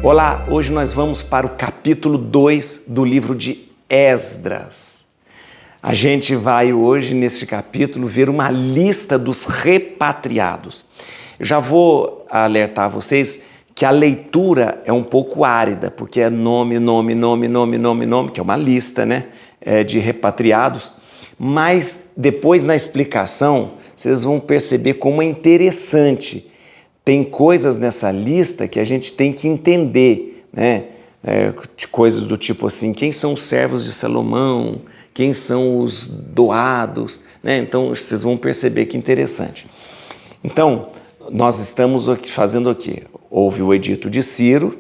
Olá, hoje nós vamos para o capítulo 2 do livro de Esdras. A gente vai hoje, nesse capítulo, ver uma lista dos repatriados. Eu já vou alertar vocês que a leitura é um pouco árida, porque é nome, que é uma lista, né, de repatriados. Mas depois, na explicação, vocês vão perceber como é interessante. Tem coisas nessa lista que a gente tem que entender, né? De coisas do tipo assim, quem são os servos de Salomão, quem são os doados, né? Então vocês vão perceber que interessante. Então, nós estamos aqui fazendo o quê? Houve o edito de Ciro,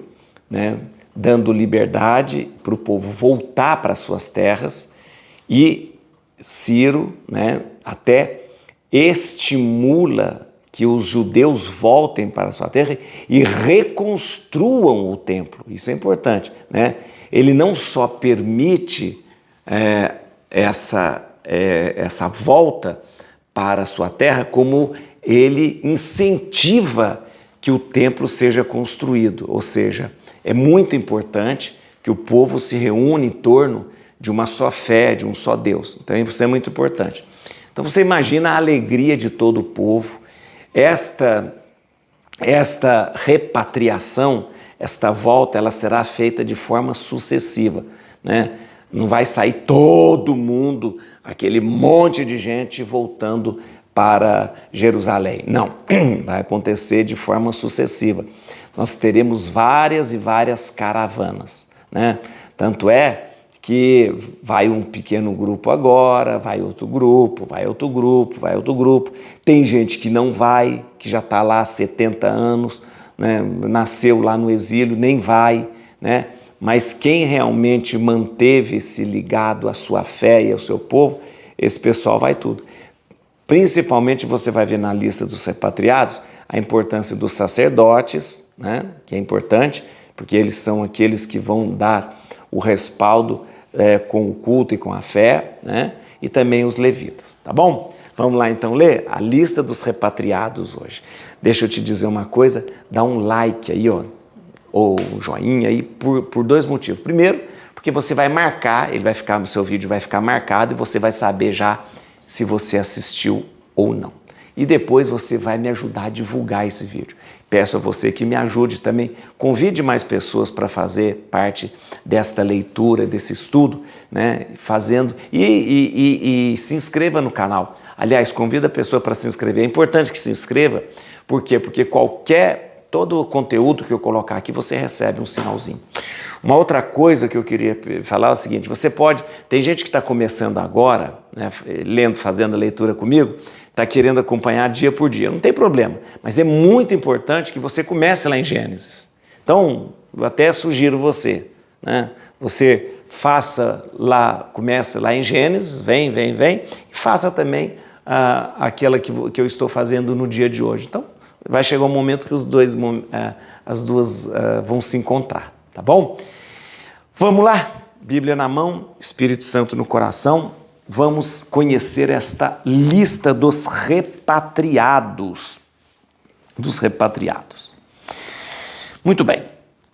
né? Dando liberdade para o povo voltar para suas terras, e Ciro, né? Até estimula que os judeus voltem para a sua terra e reconstruam o templo. Isso é importante, né? Ele não só permite essa volta para a sua terra, como ele incentiva que o templo seja construído. Ou seja, é muito importante que o povo se reúna em torno de uma só fé, de um só Deus. Então isso é muito importante. Então você imagina a alegria de todo o povo. Esta repatriação, esta volta, ela será feita de forma sucessiva, né? Não vai sair todo mundo, aquele monte de gente voltando para Jerusalém. Não, vai acontecer de forma sucessiva. Nós teremos várias e várias caravanas, né? Tanto é que vai um pequeno grupo agora, vai outro grupo, vai outro grupo, vai outro grupo. Tem gente que não vai, que já está lá há 70 anos, né? Nasceu lá no exílio, nem vai, né? Mas quem realmente manteve-se ligado à sua fé e ao seu povo, esse pessoal vai tudo. Principalmente você vai ver na lista dos repatriados a importância dos sacerdotes, né? Que é importante, porque eles são aqueles que vão dar o respaldo com o culto e com a fé, né? E também os levitas, tá bom? Vamos lá então ler a lista dos repatriados hoje. Deixa eu te dizer uma coisa, dá um like aí, ó, ou um joinha aí, por dois motivos. Primeiro, porque você vai marcar, o seu vídeo vai ficar marcado e você vai saber já se você assistiu ou não. E depois você vai me ajudar a divulgar esse vídeo. Peço a você que me ajude também, convide mais pessoas para fazer parte desta leitura, desse estudo, né? Fazendo, e se inscreva no canal. Aliás, convida a pessoa para se inscrever. É importante que se inscreva. Por quê? Porque todo o conteúdo que eu colocar aqui, você recebe um sinalzinho. Uma outra coisa que eu queria falar é o seguinte: tem gente que está começando agora, né, fazendo a leitura comigo, está querendo acompanhar dia por dia. Não tem problema, mas é muito importante que você comece lá em Gênesis. Então, eu até sugiro você, né, você comece lá em Gênesis, vem, e faça também aquela que eu estou fazendo no dia de hoje. Então, vai chegar um momento que as duas vão se encontrar, tá bom? Vamos lá, Bíblia na mão, Espírito Santo no coração, vamos conhecer esta lista dos repatriados. Muito bem,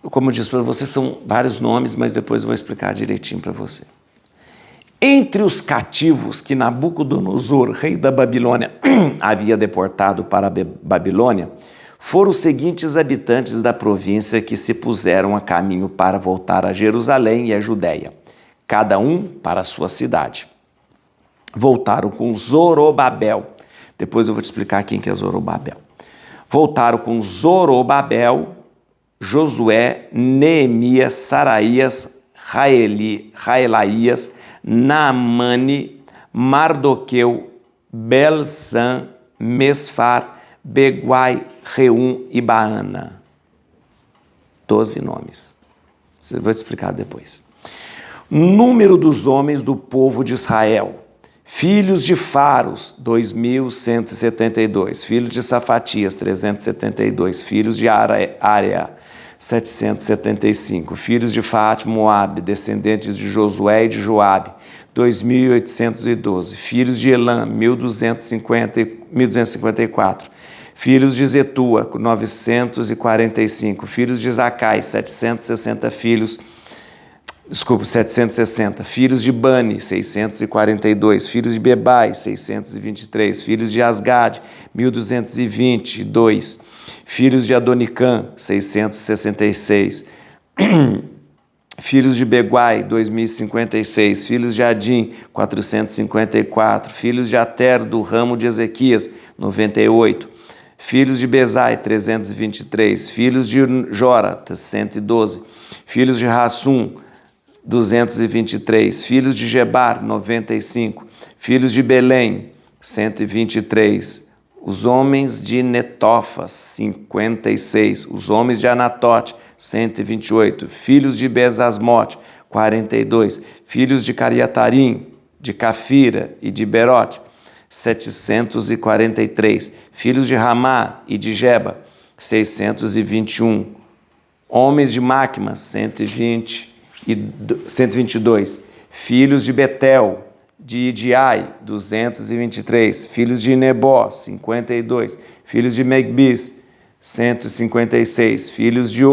como eu disse para você, são vários nomes, mas depois eu vou explicar direitinho para você. Entre os cativos que Nabucodonosor, rei da Babilônia, havia deportado para a Babilônia, foram os seguintes habitantes da província que se puseram a caminho para voltar a Jerusalém e a Judéia, cada um para a sua cidade. Voltaram com Zorobabel. Depois eu vou te explicar quem que é Zorobabel. Voltaram com Zorobabel, Josué, Neemias, Saraías, Raelaías, Naamani, Mardoqueu, Belsan, Mesfar, Beguai, Reum e Baana. 12 nomes. Eu vou te explicar depois. Número dos homens do povo de Israel. Filhos de Faros, 2.172. Filhos de Safatias, 372. Filhos de Área, 775. Filhos de Faat Moabe, descendentes de Josué e de Joabe, 2.812. Filhos de Elam, 1.254. Filhos de Zetua, 945. Filhos de Zacai, 760 filhos. 760. Filhos de Bani, 642. Filhos de Bebai, 623. Filhos de Asgad, 1222. Filhos de Adonicã, 666. Filhos de Beguai, 2056. Filhos de Adim, 454. Filhos de Ater, do ramo de Ezequias, 98. Filhos de Bezai, 323. Filhos de Jora, 112. Filhos de Rassum, 223. Filhos de Gebar, 95. Filhos de Belém, 123. Os homens de Netofas, 56. Os homens de Anatote, 128. Filhos de Bezasmote, 42. Filhos de Cariatarim, de Cafira e de Berote, 743. Filhos de Ramá e de Geba, 621. Homens de Macmas, 122. Filhos de Betel, de Idiai, 223. Filhos de Nebó, 52. Filhos de Megbis, 156. Filhos de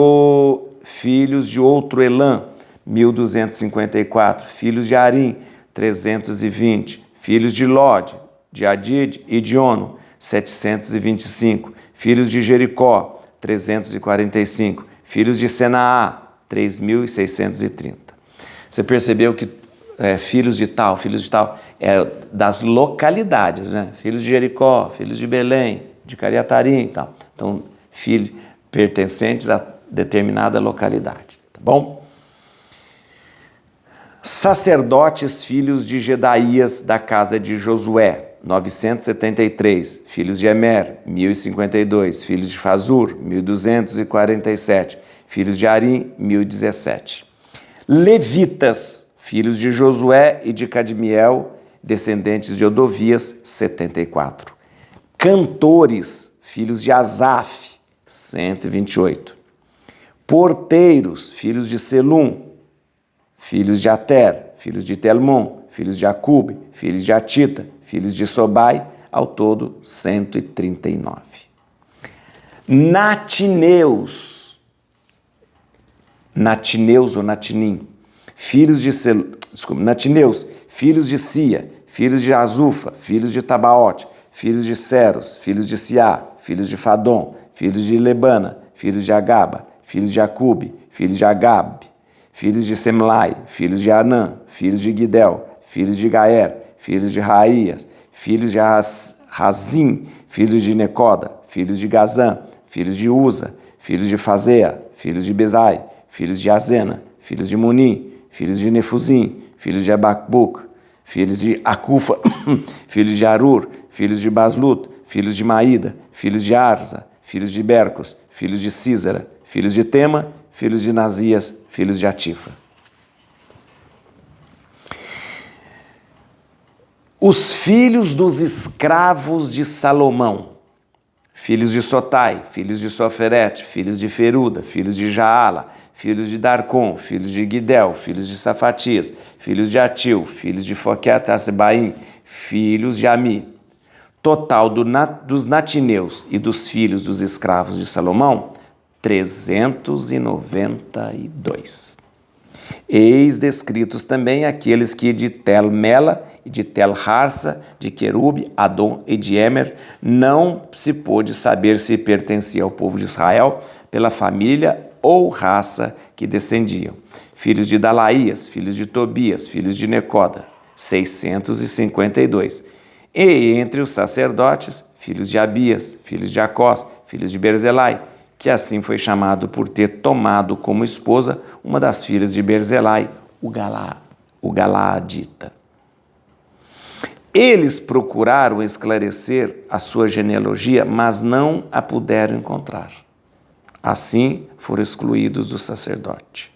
outro Elã, 1254. Filhos de Arim, 320. Filhos de Lod, de Adid e de Ono, 725. Filhos de Jericó, 345. Filhos de Senaá, 3.630. Você percebeu que filhos de tal é das localidades, né? Filhos de Jericó, filhos de Belém, de Cariatarim e tal. Então, filhos pertencentes a determinada localidade, tá bom? Sacerdotes, filhos de Jedaías, da casa de Josué, 973. Filhos de Emer, 1052. Filhos de Fazur, 1247. Filhos de Arim, 1017. Levitas, filhos de Josué e de Cadmiel, descendentes de Odovias, 74. Cantores, filhos de Asaf, 128. Porteiros, filhos de Selum, filhos de Ater, filhos de Telmon, filhos de Acube, filhos de Atita, filhos de Sobai, ao todo 139. Natineus ou Natinim, Natineus, filhos de Sia, filhos de Azufa, filhos de Tabaote, filhos de Seros, filhos de Siá, filhos de Fadom, filhos de Lebana, filhos de Agaba, filhos de Acube, filhos de Agabe, filhos de Semlai, filhos de Anã, filhos de Gidel, filhos de Gaer, filhos de Raías, filhos de Razim, filhos de Necoda, filhos de Gazã, filhos de Uza, filhos de Fazea, filhos de Bezai, filhos de Azena, filhos de Munim, filhos de Nefuzim, filhos de Abacuc, filhos de Acufa, filhos de Arur, filhos de Baslut, filhos de Maída, filhos de Arza, filhos de Bercos, filhos de Císara, filhos de Tema, filhos de Nazias, filhos de Atifa. Os filhos dos escravos de Salomão, filhos de Sotai, filhos de Soferete, filhos de Feruda, filhos de Jaala, filhos de Darcon, filhos de Gidel, filhos de Safatias, filhos de Atil, filhos de Foquete Assebaim, filhos de Ami. Total dos natineus e dos filhos dos escravos de Salomão, 392. Eis descritos também aqueles que de Tel-Mela e de Tel-Harsa, de Querube, Adom e de Emer, não se pôde saber se pertencia ao povo de Israel pela família ou raça que descendiam. Filhos de Dalaías, filhos de Tobias, filhos de Necoda, 652. E entre os sacerdotes, filhos de Abias, filhos de Acós, filhos de Berzelai, que assim foi chamado por ter tomado como esposa uma das filhas de Berzelai, o Galaadita. Eles procuraram esclarecer a sua genealogia, mas não a puderam encontrar. Assim foram excluídos do sacerdócio.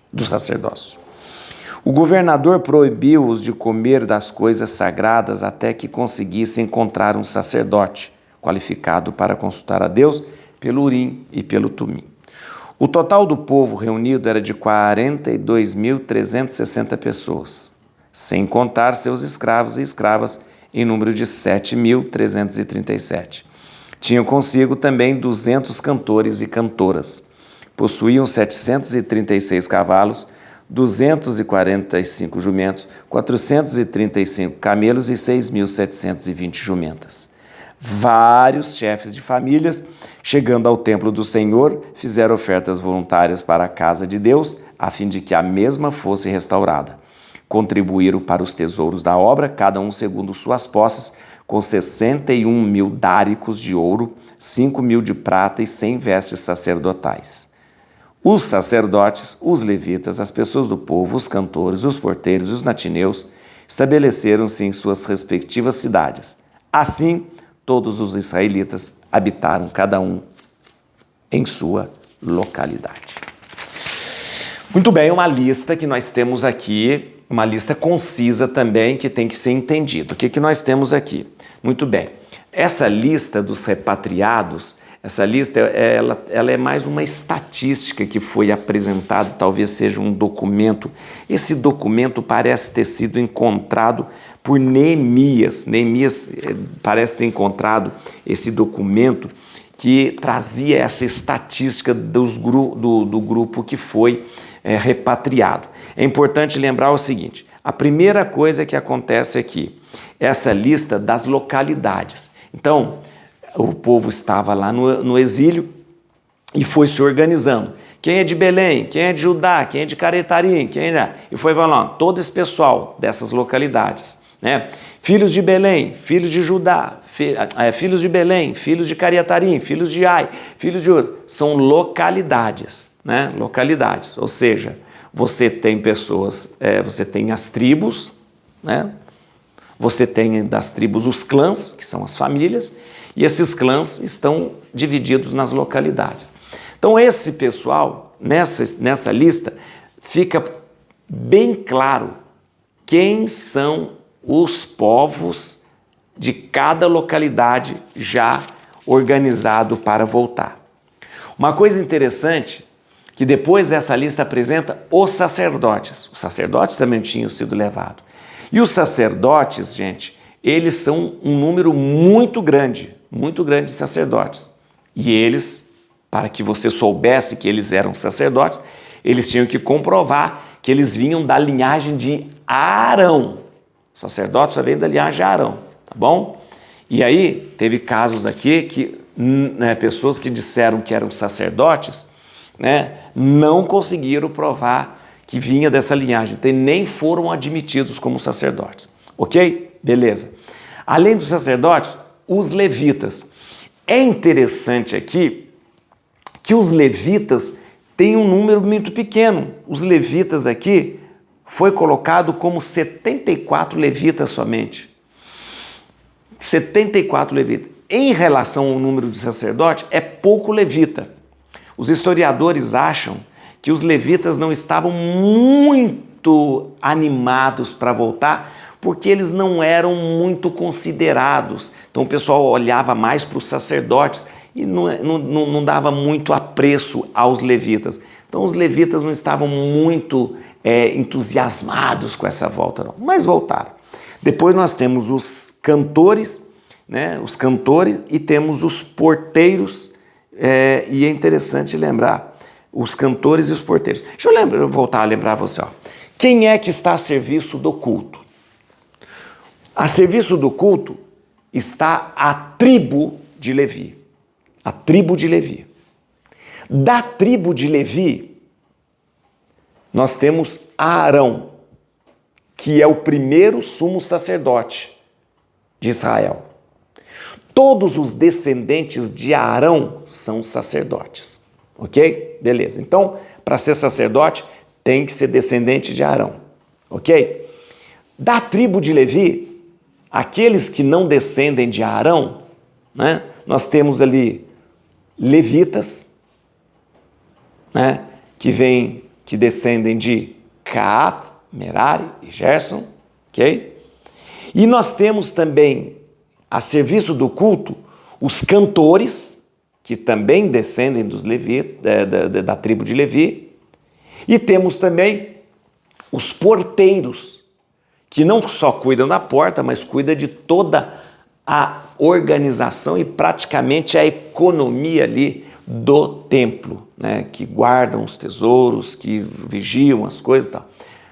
O governador proibiu-os de comer das coisas sagradas até que conseguisse encontrar um sacerdote qualificado para consultar a Deus pelo Urim e pelo Tumim. O total do povo reunido era de 42.360 pessoas, sem contar seus escravos e escravas, em número de 7.337. Tinham consigo também 200 cantores e cantoras. Possuíam 736 cavalos, 245 jumentos, 435 camelos e 6.720 jumentas. Vários chefes de famílias, chegando ao templo do Senhor, fizeram ofertas voluntárias para a casa de Deus, a fim de que a mesma fosse restaurada. Contribuíram para os tesouros da obra, cada um segundo suas posses, com 61.000 dáricos de ouro, 5.000 de prata e 100 vestes sacerdotais. Os sacerdotes, os levitas, as pessoas do povo, os cantores, os porteiros e os natineus estabeleceram-se em suas respectivas cidades. Assim, todos os israelitas habitaram cada um em sua localidade. Muito bem, uma lista que nós temos aqui, uma lista concisa também que tem que ser entendida. O que nós temos aqui? Muito bem, essa lista dos repatriados, essa lista ela é mais uma estatística que foi apresentada, talvez seja um documento. Esse documento parece ter sido encontrado por Neemias. Neemias parece ter encontrado esse documento que trazia essa estatística do grupo que foi repatriado. É importante lembrar o seguinte, a primeira coisa que acontece aqui, essa lista das localidades. Então, o povo estava lá no exílio e foi se organizando. Quem é de Belém, quem é de Judá, quem é de Caretarim, e foi falando, todo esse pessoal dessas localidades, né? Filhos de Belém, filhos de Judá, filhos de Belém, filhos de Caretarim, filhos de Ai, filhos de Judá, são localidades, né? Localidades, ou seja, você tem pessoas, você tem as tribos, né? Você tem das tribos os clãs, que são as famílias, e esses clãs estão divididos nas localidades. Então esse pessoal, nessa lista, fica bem claro quem são os povos de cada localidade já organizado para voltar. Uma coisa interessante, que depois essa lista apresenta os sacerdotes. Os sacerdotes também tinham sido levados. E os sacerdotes, gente, eles são um número muito grande de sacerdotes. E eles, para que você soubesse que eles eram sacerdotes, eles tinham que comprovar que eles vinham da linhagem de Arão. Os sacerdotes vêm da linhagem de Arão, tá bom? E aí, teve casos aqui que pessoas que disseram que eram sacerdotes, né, não conseguiram provar que vinha dessa linhagem, então nem foram admitidos como sacerdotes. Ok? Beleza. Além dos sacerdotes, os levitas. É interessante aqui que os levitas têm um número muito pequeno. Os levitas aqui foi colocado como 74 levitas somente. 74 levitas. Em relação ao número de sacerdotes, é pouco levita. Os historiadores acham que os levitas não estavam muito animados para voltar, porque eles não eram muito considerados. Então o pessoal olhava mais para os sacerdotes e não dava muito apreço aos levitas. Então os levitas não estavam muito entusiasmados com essa volta, não, mas voltaram. Depois nós temos os cantores, né? Os cantores, e temos os porteiros, e é interessante lembrar, os cantores e os porteiros. Deixa eu voltar a lembrar você, ó. Quem é que está a serviço do culto? A serviço do culto está a tribo de Levi. A tribo de Levi. Da tribo de Levi, nós temos Arão, que é o primeiro sumo sacerdote de Israel. Todos os descendentes de Arão são sacerdotes. Ok? Beleza. Então, para ser sacerdote, tem que ser descendente de Arão. Ok? Da tribo de Levi, aqueles que não descendem de Arão, né, nós temos ali levitas, né, que descendem de Caat, Merari e Gerson, ok? E nós temos também, a serviço do culto, os cantores, que também descendem dos da tribo de Levi, e temos também os porteiros, que não só cuidam da porta, mas cuidam de toda a organização e praticamente a economia ali do templo, né? Que guardam os tesouros, que vigiam as coisas e tal.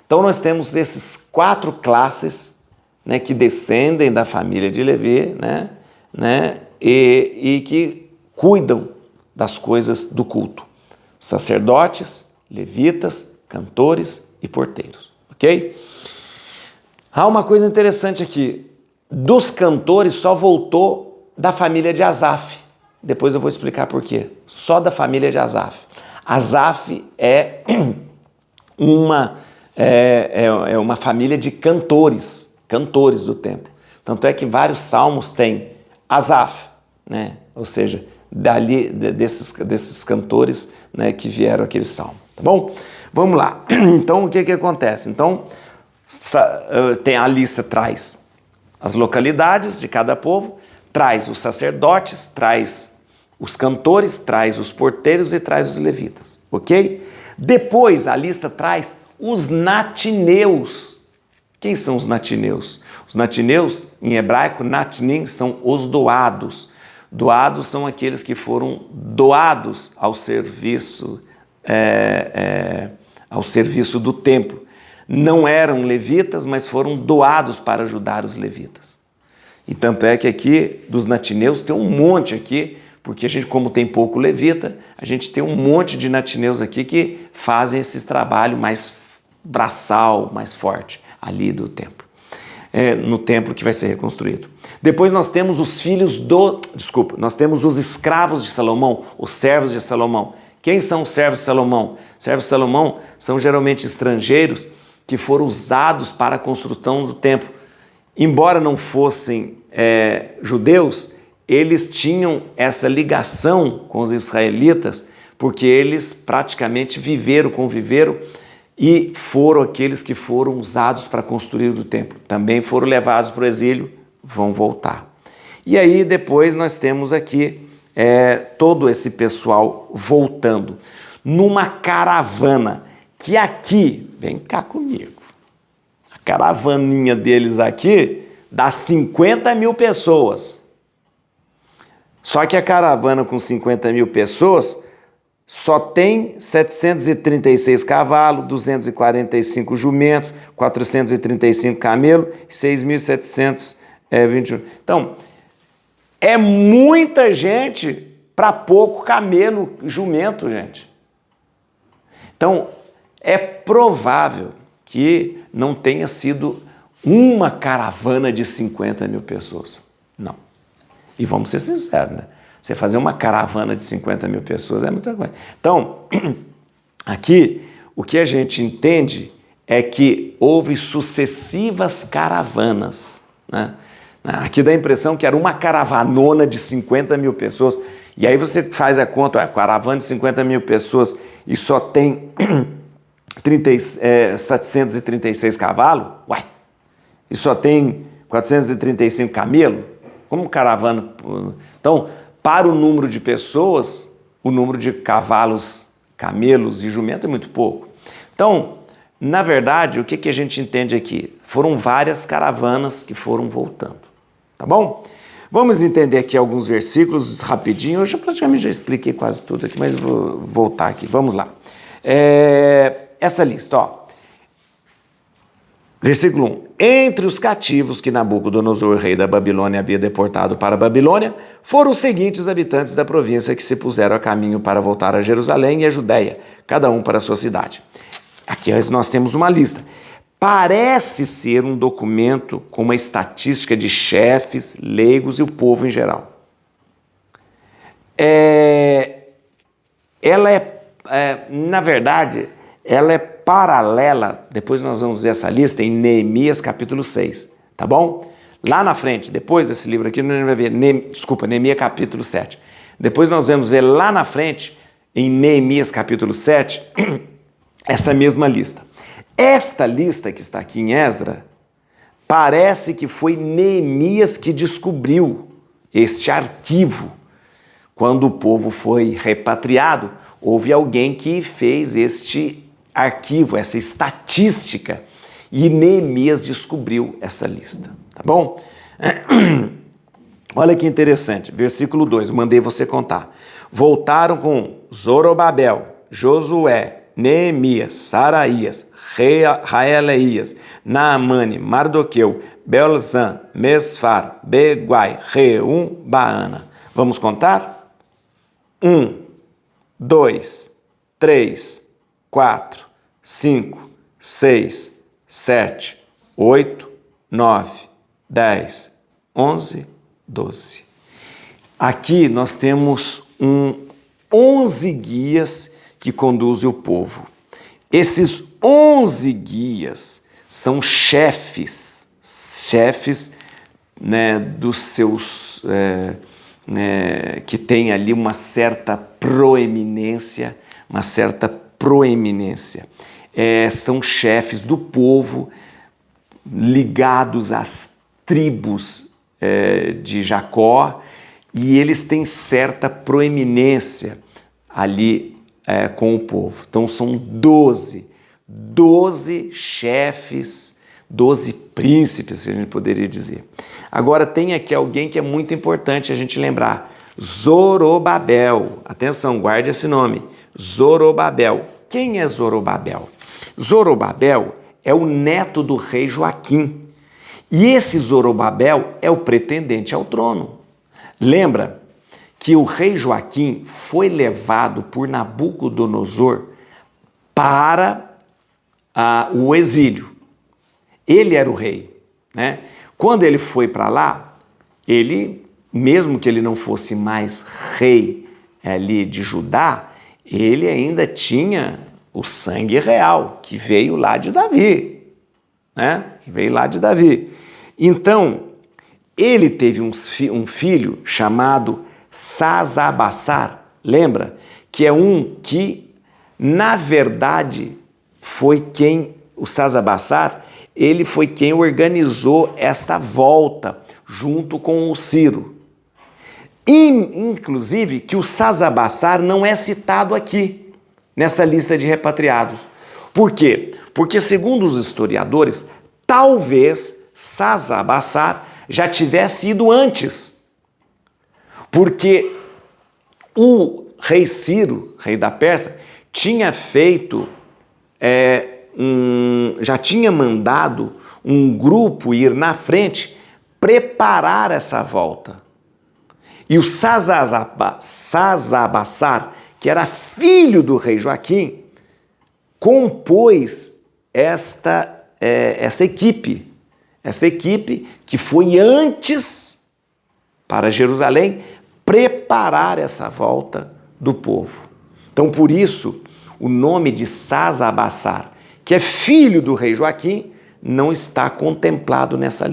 Então nós temos esses 4 classes, né, que descendem da família de Levi, né, e que cuidam das coisas do culto. Sacerdotes, levitas, cantores e porteiros, ok? Há uma coisa interessante aqui. Dos cantores só voltou da família de Asaf. Depois eu vou explicar por quê. Só da família de Asaf. Asaf é uma família de cantores do templo. Tanto é que vários salmos têm Asaf, né? Ou seja, desses cantores, né, que vieram aquele salmo. Tá bom? Vamos lá. Então, o que acontece? Então, tem a lista, traz as localidades de cada povo, traz os sacerdotes, traz os cantores, traz os porteiros e traz os levitas, ok? Depois a lista traz os natineus. Quem são os natineus? Os natineus, em hebraico, natnim, são os doados. Doados são aqueles que foram doados ao serviço do templo. Não eram levitas, mas foram doados para ajudar os levitas. E tanto é que aqui, dos natineus, tem um monte aqui, porque a gente, como tem pouco levita, a gente tem um monte de natineus aqui que fazem esse trabalho mais braçal, mais forte, ali do templo. No templo que vai ser reconstruído. Depois nós temos os nós temos os escravos de Salomão, os servos de Salomão. Quem são os servos de Salomão? Servos de Salomão são geralmente estrangeiros que foram usados para a construção do templo. Embora não fossem judeus, eles tinham essa ligação com os israelitas, porque eles praticamente conviveram e foram aqueles que foram usados para construir o templo. Também foram levados para o exílio, vão voltar. E aí depois nós temos aqui todo esse pessoal voltando numa caravana, que aqui, vem cá comigo, a caravaninha deles aqui dá 50 mil pessoas. Só que a caravana com 50 mil pessoas só tem 736 cavalos, 245 jumentos, 435 camelos, 6.721. Então, é muita gente para pouco camelo, jumento, gente. Então, é provável que não tenha sido uma caravana de 50 mil pessoas. Não. E vamos ser sinceros, né? Você fazer uma caravana de 50 mil pessoas é muita coisa. Então, aqui, o que a gente entende é que houve sucessivas caravanas, né? Aqui dá a impressão que era uma caravanona de 50 mil pessoas. E aí você faz a conta, caravana de 50 mil pessoas e só tem 736 cavalos? Uai! E só tem 435 camelos? Como caravana? Então, para o número de pessoas, o número de cavalos, camelos e jumento é muito pouco. Então, na verdade, o que a gente entende aqui? Foram várias caravanas que foram voltando, tá bom? Vamos entender aqui alguns versículos rapidinho. Eu praticamente já expliquei quase tudo aqui, mas vou voltar aqui. Vamos lá. Essa lista, ó. Versículo 1. Entre os cativos que Nabucodonosor, rei da Babilônia, havia deportado para a Babilônia, foram os seguintes habitantes da província que se puseram a caminho para voltar a Jerusalém e a Judéia, cada um para a sua cidade. Aqui nós temos uma lista. Parece ser um documento com uma estatística de chefes, leigos e o povo em geral. Na verdade, ela é paralela, depois nós vamos ver essa lista em Neemias capítulo 6, tá bom? Lá na frente, depois desse livro aqui, nós vamos ver, Neemias capítulo 7. Depois nós vamos ver lá na frente, em Neemias capítulo 7, essa mesma lista. Esta lista que está aqui em Esdra, parece que foi Neemias que descobriu este arquivo. Quando o povo foi repatriado, houve alguém que fez este arquivo, essa estatística, e Neemias descobriu essa lista, tá bom? Olha que interessante, versículo 2, mandei você contar. Voltaram com Zorobabel, Josué, Neemias, Saraías, Raeleias, Naamane, Mardoqueu, Belzan, Mesfar, Beguai, Reum, Baana. Vamos contar? 1, 2, 3, 4, 5, 6, 7, 8, 9, 10, 11, 12. Aqui nós temos 11 guias que conduzem o povo. Esses 11 guias são chefes, né, dos seus, que tem ali uma certa proeminência, são chefes do povo ligados às tribos de Jacó, e eles têm certa proeminência ali com o povo. Então são 12 chefes, 12 príncipes, se a gente poderia dizer. Agora tem aqui alguém que é muito importante a gente lembrar, Zorobabel. Atenção, guarde esse nome, Zorobabel. Quem é Zorobabel? Zorobabel é o neto do rei Joaquim. E esse Zorobabel é o pretendente ao trono. Lembra que o rei Joaquim foi levado por Nabucodonosor para o exílio. Ele era o rei, né? Quando ele foi para lá, ele, mesmo que ele não fosse mais rei ali de Judá, ele ainda tinha o sangue real, que veio lá de Davi, né? Que veio lá de Davi. Então, ele teve um filho chamado Sasabassar, lembra? Que é um que, na verdade, foi quem, o Sasabassar, ele foi quem organizou esta volta junto com o Ciro. Inclusive que o Sasabassar não é citado aqui, nessa lista de repatriados. Por quê? Porque, segundo os historiadores, talvez Sasabassar já tivesse ido antes. Porque o rei Ciro, rei da Pérsia, tinha feito, já tinha mandado um grupo ir na frente preparar essa volta. E o Sasabassar, que era filho do rei Joaquim, compôs essa equipe que foi antes para Jerusalém preparar essa volta do povo. Então, por isso, o nome de Sasabassar, que é filho do rei Joaquim, não está contemplado nessa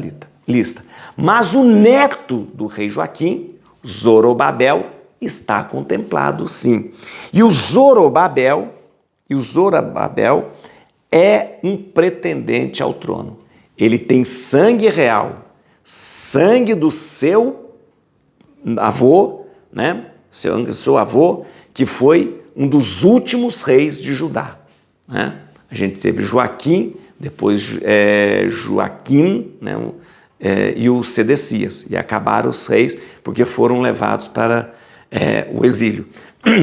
lista. Mas o neto do rei Joaquim, Zorobabel, está contemplado sim. E o Zorobabel é um pretendente ao trono. Ele tem sangue real, sangue do seu avô, né? Seu avô, que foi um dos últimos reis de Judá, né? A gente teve Joaquim, depois Joaquim, né? E o Sedecias, e acabaram os reis porque foram levados para o exílio.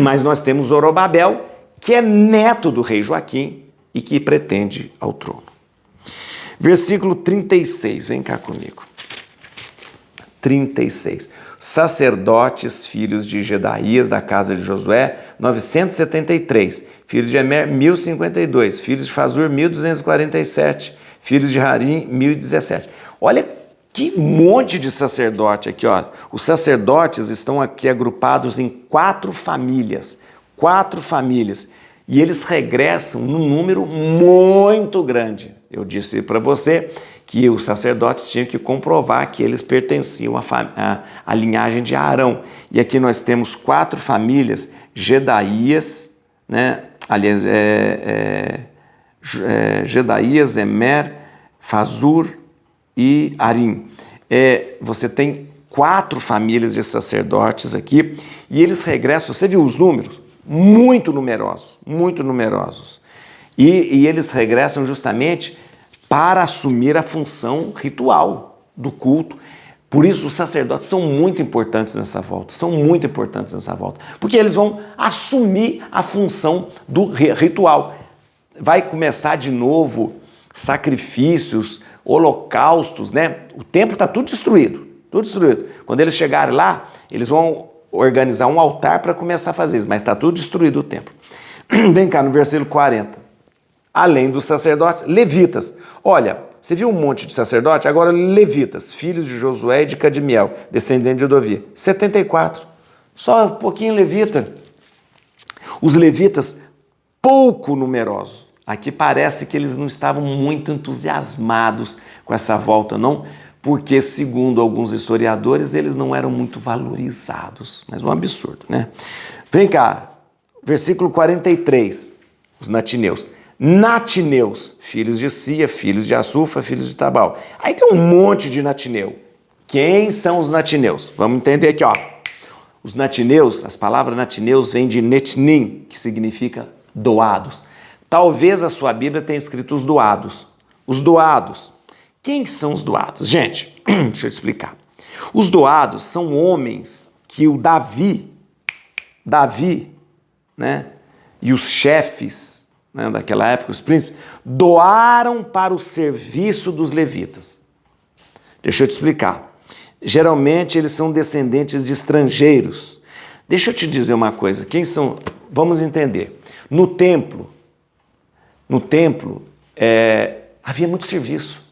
Mas nós temos Zorobabel, que é neto do rei Joaquim e que pretende ao trono. Versículo 36, vem cá comigo. 36. Sacerdotes, filhos de Jedaías, da casa de Josué, 973. Filhos de Emer, 1052. Filhos de Fazur, 1247. Filhos de Harim, 1017. Olha que monte de sacerdote aqui, ó. Os sacerdotes estão aqui agrupados em 4 famílias. 4 famílias. E eles regressam num número muito grande. Eu disse para você que os sacerdotes tinham que comprovar que eles pertenciam à linhagem de Arão. E aqui nós temos 4 famílias, Jedaías, né? Aliás, Jedaías, Emer, Fazur e Harim. Você tem 4 famílias de sacerdotes aqui e eles regressam, você viu os números? Muito numerosos, muito numerosos. E eles regressam justamente para assumir a função ritual do culto, Por isso os sacerdotes são muito importantes nessa volta, porque eles vão assumir a função do ritual. Vai começar de novo sacrifícios, holocaustos, né? O templo está tudo destruído, tudo destruído. Quando eles chegarem lá, eles vão organizar um altar para começar a fazer isso, mas está tudo destruído o templo. Vem cá no versículo 40. Além dos sacerdotes, levitas. Olha, você viu um monte de sacerdote? Agora levitas, filhos de Josué e de Cadmiel, descendente de Odovia. 74. Só um pouquinho levita. Os levitas, pouco numerosos. Aqui parece que eles não estavam muito entusiasmados com essa volta, não, porque, segundo alguns historiadores, eles não eram muito valorizados. Mas um absurdo, né? Vem cá, versículo 43, os natineus. Natineus, filhos de Sia, filhos de Assufa, filhos de Tabal. Aí tem um monte de natineu. Quem são os natineus? Vamos entender aqui, ó. Os natineus, as palavras natineus vêm de netnim, que significa doados. Talvez a sua Bíblia tenha escrito os doados. Os doados. Quem são os doados? Gente, deixa eu te explicar. Os doados são homens que o Davi, né, e os chefes, né, daquela época, os príncipes, doaram para o serviço dos levitas. Deixa eu te explicar. Geralmente eles são descendentes de estrangeiros. Deixa eu te dizer uma coisa. Quem são? Vamos entender. No templo, havia muito serviço.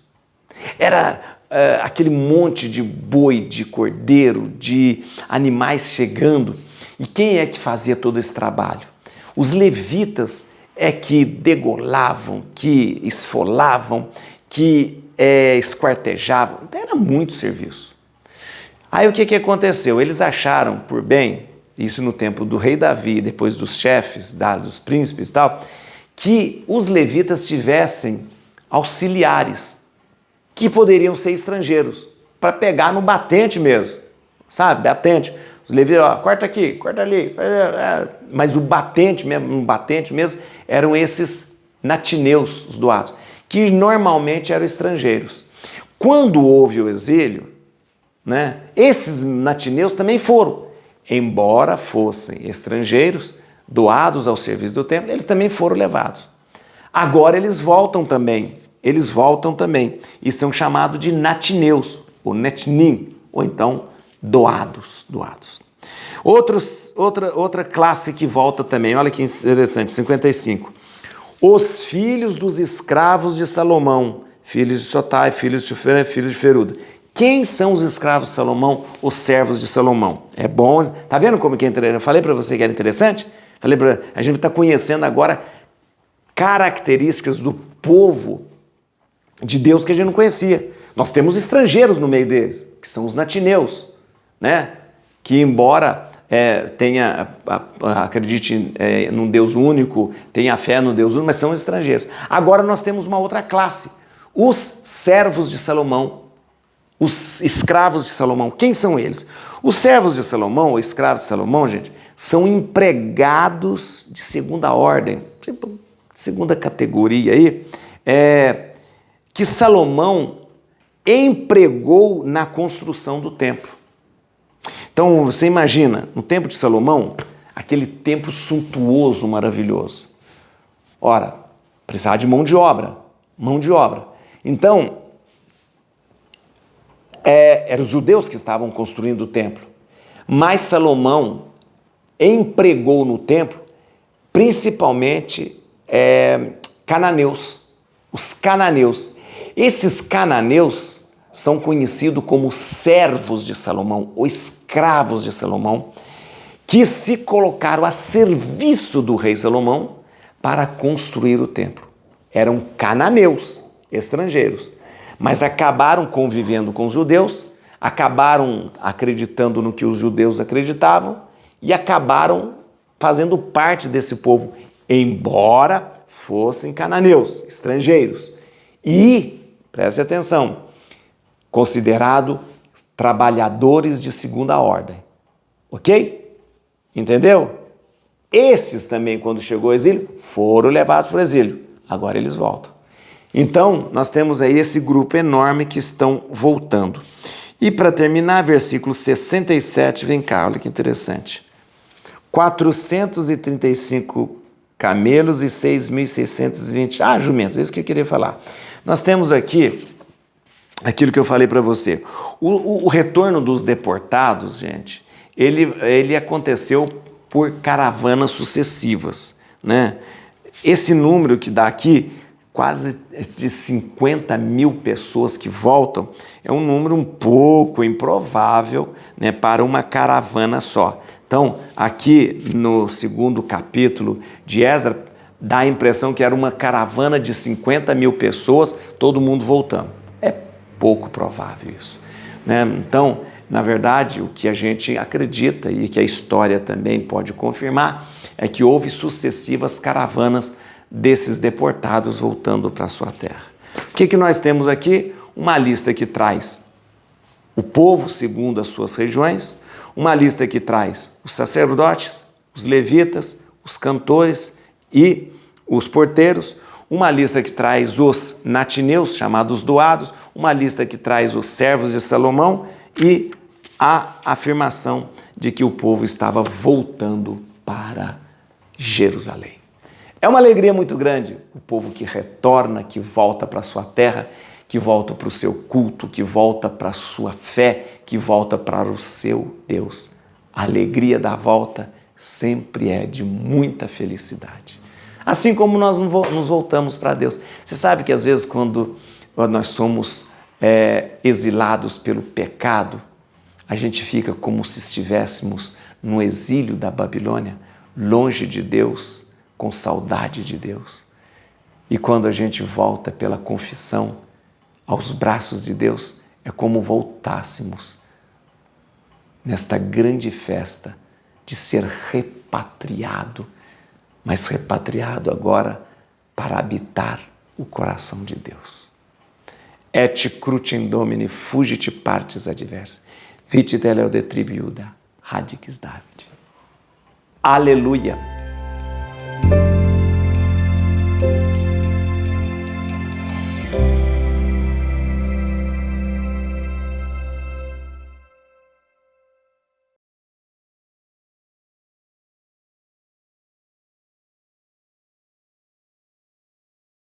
Era aquele monte de boi, de cordeiro, de animais chegando. E quem é que fazia todo esse trabalho? Os levitas é que degolavam, que esfolavam, que esquartejavam. Então era muito serviço. Aí o que aconteceu? Eles acharam por bem, isso no tempo do rei Davi, depois dos chefes, dos príncipes e tal, que os levitas tivessem auxiliares, que poderiam ser estrangeiros, para pegar no batente mesmo, sabe? Batente. Os levitas, ó, corta aqui, corta ali. Mas o batente mesmo, eram esses natineus, os doados, que normalmente eram estrangeiros. Quando houve o exílio, né, esses natineus também foram, embora fossem estrangeiros, doados ao serviço do templo, eles também foram levados. Agora eles voltam também, e são chamados de natineus, ou netnim, ou então doados. Outra classe que volta também, olha que interessante, 55. Os filhos dos escravos de Salomão, filhos de Sotai, filhos de Sufré, filhos de Feruda. Quem são os escravos de Salomão? Os servos de Salomão. É bom, tá vendo como que é interessante? Eu falei para você que era interessante? A gente está conhecendo agora características do povo de Deus que a gente não conhecia. Nós temos estrangeiros no meio deles, que são os natineus, né? Que embora acredite num Deus único, tenha fé no Deus único, mas são estrangeiros. Agora nós temos uma outra classe, os servos de Salomão, os escravos de Salomão. Quem são eles? Os servos de Salomão, ou escravos de Salomão, gente, são empregados de segunda ordem, tipo, segunda categoria aí, que Salomão empregou na construção do templo. Então, você imagina, no templo de Salomão, aquele templo suntuoso, maravilhoso. Ora, precisava de mão de obra. Então, eram os judeus que estavam construindo o templo, mas Salomão empregou no templo principalmente cananeus, os cananeus. Esses cananeus são conhecidos como servos de Salomão, ou escravos de Salomão, que se colocaram a serviço do rei Salomão para construir o templo. Eram cananeus, estrangeiros, mas acabaram convivendo com os judeus, acabaram acreditando no que os judeus acreditavam e acabaram fazendo parte desse povo, embora fossem cananeus, estrangeiros. E, preste atenção, considerado trabalhadores de segunda ordem. Ok? Entendeu? Esses também, quando chegou o exílio, foram levados para o exílio. Agora eles voltam. Então, nós temos aí esse grupo enorme que estão voltando. E para terminar, versículo 67, vem cá, olha que interessante. 435 camelos e 6.620 jumentos, é isso que eu queria falar. Nós temos aqui aquilo que eu falei para você. O retorno dos deportados, gente, ele aconteceu por caravanas sucessivas, né? Esse número que dá aqui, quase de 50 mil pessoas que voltam, é um número um pouco improvável, né, para uma caravana só. Então, aqui no segundo capítulo de Esdras, dá a impressão que era uma caravana de 50 mil pessoas, todo mundo voltando. É pouco provável isso, né? Então, na verdade, o que a gente acredita e que a história também pode confirmar é que houve sucessivas caravanas desses deportados voltando para a sua terra. O que nós temos aqui? Uma lista que traz o povo segundo as suas regiões, uma lista que traz os sacerdotes, os levitas, os cantores e os porteiros, uma lista que traz os natineus, chamados doados, uma lista que traz os servos de Salomão e a afirmação de que o povo estava voltando para Jerusalém. É uma alegria muito grande o povo que retorna, que volta para a sua terra, que volta para o seu culto, que volta para a sua fé, que volta para o seu Deus. A alegria da volta sempre é de muita felicidade. Assim como nós nos voltamos para Deus. Você sabe que às vezes quando nós somos exilados pelo pecado, a gente fica como se estivéssemos no exílio da Babilônia, longe de Deus, com saudade de Deus. E quando a gente volta pela confissão aos braços de Deus, é como voltássemos nesta grande festa de ser repatriado, mas repatriado agora para habitar o coração de Deus. Et crucem Domini fugit partes adversa, vitit eleo detribiuda, radix David. Aleluia!